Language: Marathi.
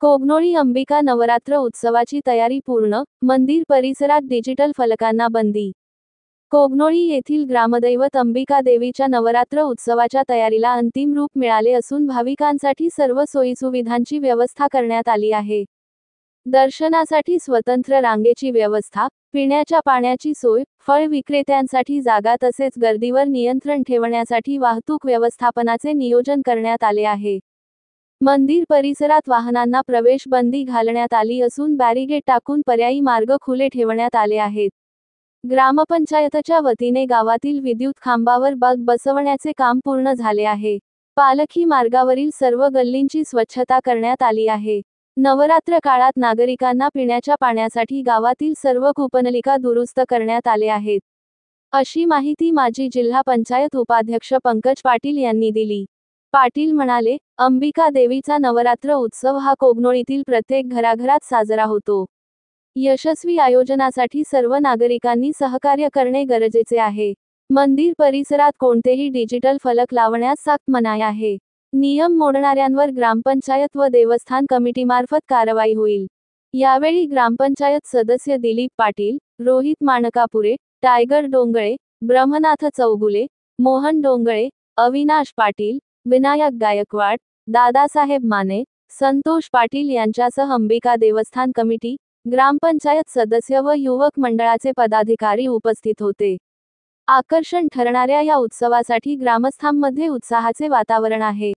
कोगनोळी अंबिका नवरात्र उत्सवाची तयारी पूर्ण, मंदिर परिसरात डिजिटल फलकांना बंदी। कोगनोळी येथील ग्रामदैवत अंबिका देवीच्या नवरात्र उत्सवाच्या तयारीला अंतिम रूप मिळाले असून भाविकांसाठी सर्व सोयीसुविधांची व्यवस्था करण्यात आली आहे। दर्शनासाठी स्वतंत्र रांगेची व्यवस्था, पिण्याच्या पाण्याची सोय, फळ विक्रेत्यांसाठी जागा तसेच गर्दीवर नियंत्रण ठेवण्यासाठी वाहतूक व्यवस्थापनाचे नियोजन करण्यात आले आहे। मंदिर परिसरात वाहनांना प्रवेश बंदी घालण्यात आली असून बॅरिगेड टाकून पर्यायी मार्ग खुले ठेवण्यात आले आहेत। ग्रामपंचायतच्या वतीने गावातील विद्युत खांबावर बल्ब बसवण्याचे काम पूर्ण झाले आहे। पालखी मार्गावरील सर्व गल्लींची स्वच्छता करण्यात आली आहे। नवरात्र काळात नागरिकांना पिण्याच्या पाण्यासाठी गावातील सर्व कूपनलिका दुरुस्त करण्यात आले आहेत, अशी माहिती माजी जिल्हा पंचायत उपाध्यक्ष पंकज पाटील यांनी दिली। पाटील म्हणाले, अंबिका देवीचा नवरात्र उत्सव हा कोगनोळीतील प्रत्येक घराघरात साजरा होतो। यशस्वी आयोजनासाठी सर्व नागरिकांनी सहकार्य करणे गरजेचे आहे। मंदिर परिसरात कोणतेही डिजिटल फलक लावण्यास सक्त मनाई आहे। नियम मोडणाऱ्यांवर ग्रामपंचायत व देवस्थान कमिटीमार्फत कारवाई होईल। यावेळी ग्रामपंचायत सदस्य दिलीप पाटील, रोहित माणकापुरे, टायगर डोंगळे, ब्रह्मनाथ चौगुले, मोहन डोंगळे, अविनाश पाटील, विनायक गायकवाड, दादासाहेब माने, संतोष पाटील यांच्यासह अंबिका देवस्थान कमिटी, ग्रामपंचायत सदस्य व युवक मंडळाचे पदाधिकारी उपस्थित होते। आकर्षण ठरणाऱ्या या उत्सवासाठी ग्रामस्थांमध्ये उत्साहाचे वातावरण आहे।